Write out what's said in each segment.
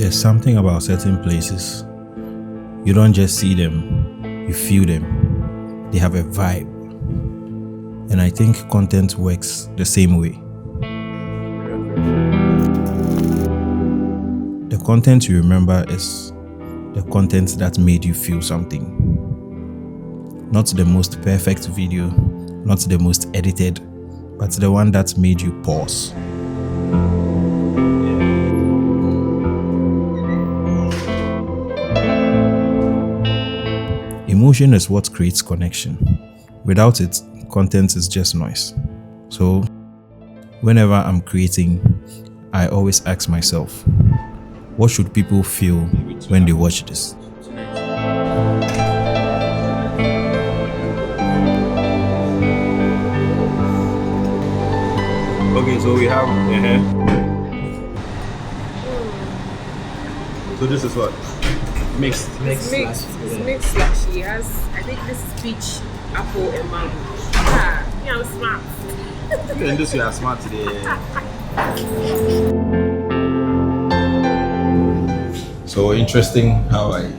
There's something about certain places. You don't just see them, you feel them. They have a vibe. And I think content works the same way. The content you remember is the content that made you feel something. Not the most perfect video, not the most edited, but the one that made you pause. Emotion is what creates connection. Without it, content is just noise. So, whenever I'm creating, I always ask myself, what should people feel when they watch this? Okay, so we have So this is what? Mixed. It's mixed slash he has, I think this is peach, apple and mango. I'm smart. And this you are smart today. So interesting how I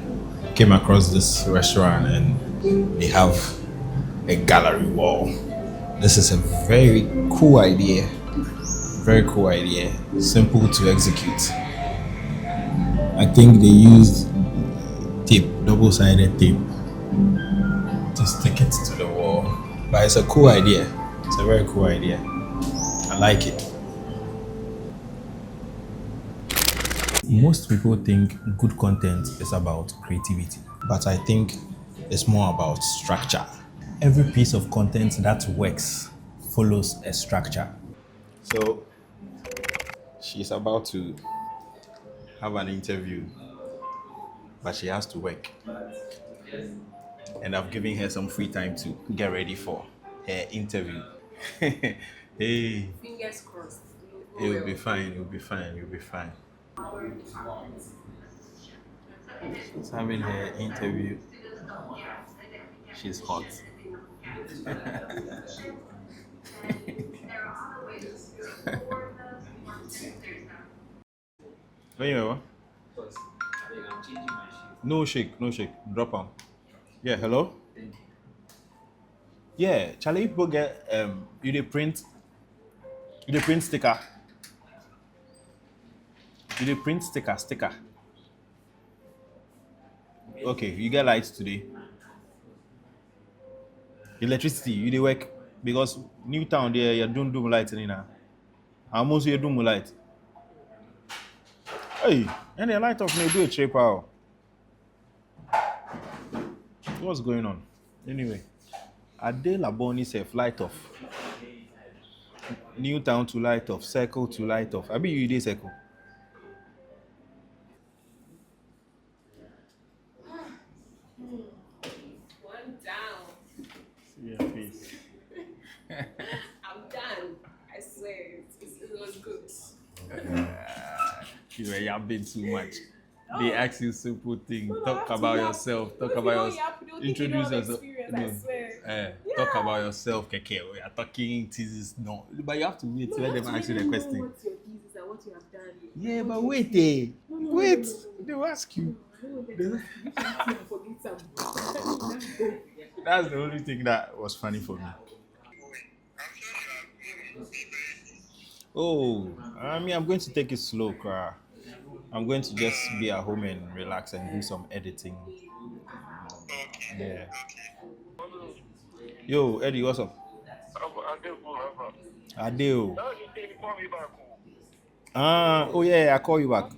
came across this restaurant and they have a gallery wall. This is a very cool idea. Very cool idea. Simple to execute. I think they used tape, double-sided tape, to stick it to the wall. But it's a cool idea. It's a very cool idea. I like it. Most people think good content is about creativity, but I think it's more about structure. Every piece of content that works follows a structure. So she's about to have an interview, but she has to work. And I've given her some free time to get ready for her interview. Hey, Fingers crossed. you'll be fine, you'll be fine, you'll be fine. She's having her interview. She's hot. Where you are? No shake. Drop on. Yeah, hello? Yeah, Charlie, people get you dey print sticker. You dey print sticker. Okay, you get lights today. Electricity, you dey work because New Town there you don't do light now. Almost you do light. Hey, and the light off me do a trip out. What's going on? Anyway, Ade Laboni self light off. New Town to light off, circle to light off. I be you dey circle. One down. See your face. I'm done. I swear. It was good. You were yapping too much. They ask you simple things. Talk about yourself. Talk about yourself. Introduce yourself. Talk about yourself, Keke. We are talking thesis. No, but you have to wait. Let them ask you the question. What your thesis and what you have done. Yeah, but wait, wait. They will ask you. That's the only thing that was funny for me. Oh, I mean, I'm going to take it slow, Kra. I'm going to just be at home and relax and do some editing. Yeah. Yo, Eddie, what's up? Adeo. Oh yeah, I call you back.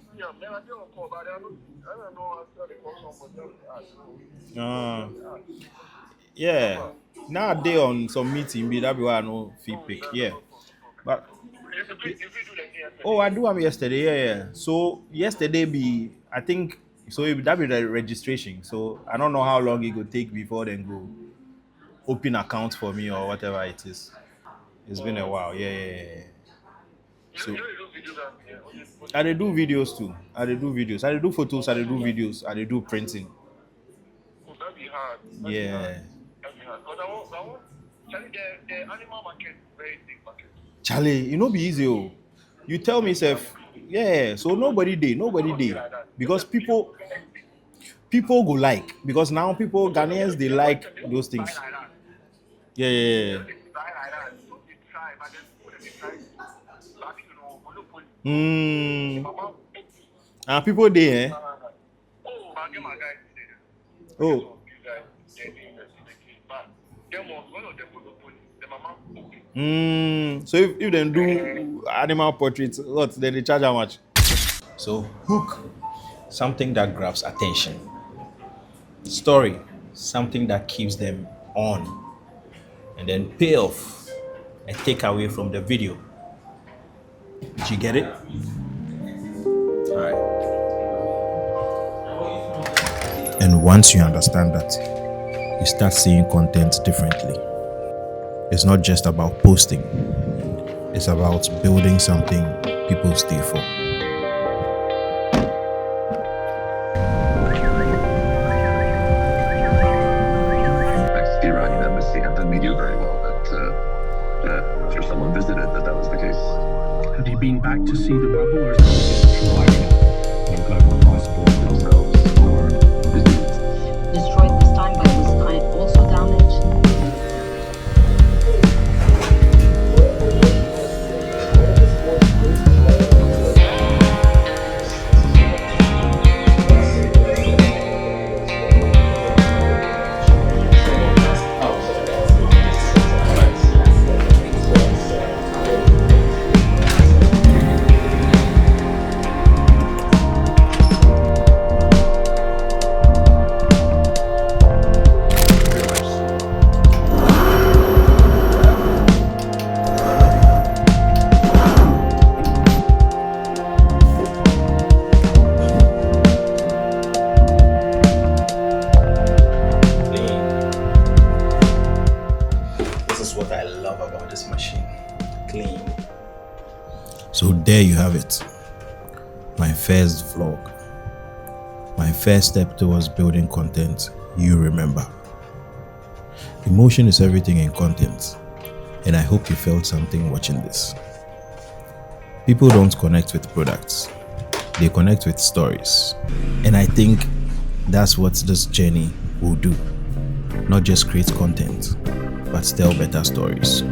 Yeah. Now they on some meeting, be that be why I know fee pick. Yeah. But oh, I do have yesterday. Yeah. So yesterday be I think so that be the registration. So I don't know how long it could take before then go open account for me or whatever it is. It's been a while. Yeah. So I dey do videos too. I dey do videos. I dey do photos. I dey do videos. I dey do printing. That'd be hard. Yeah. That'd be hard. Because I want Charlie, the animal market, very big market. Charlie, you know be easy. Oh. You tell me, Seth, Yeah, so nobody because people go like, because now people Ghanaians they like those things. Yeah, yeah, yeah. Mm. And people there, eh? Oh. So if they do animal portraits, what then they charge how much? So hook, something that grabs attention. Story, something that keeps them on. And then payoff, a takeaway from the video. Did you get it? Alright. And once you understand that, you start seeing content differently. It's not just about posting, it's about building something people stay for. Iranian embassy had the media very well that after someone visited that was the case. Have you been back to see the bubble, or is it destroyed when global passports Themselves or visitors. Destroyed this time, but was kind also damaged. This is what I love about this machine. Clean. So there you have it. My first vlog. My first step towards building content you remember. Emotion is everything in content, and I hope you felt something watching this. People don't connect with products, they connect with stories. And I think that's what this journey will do. Not just create content, but tell better stories.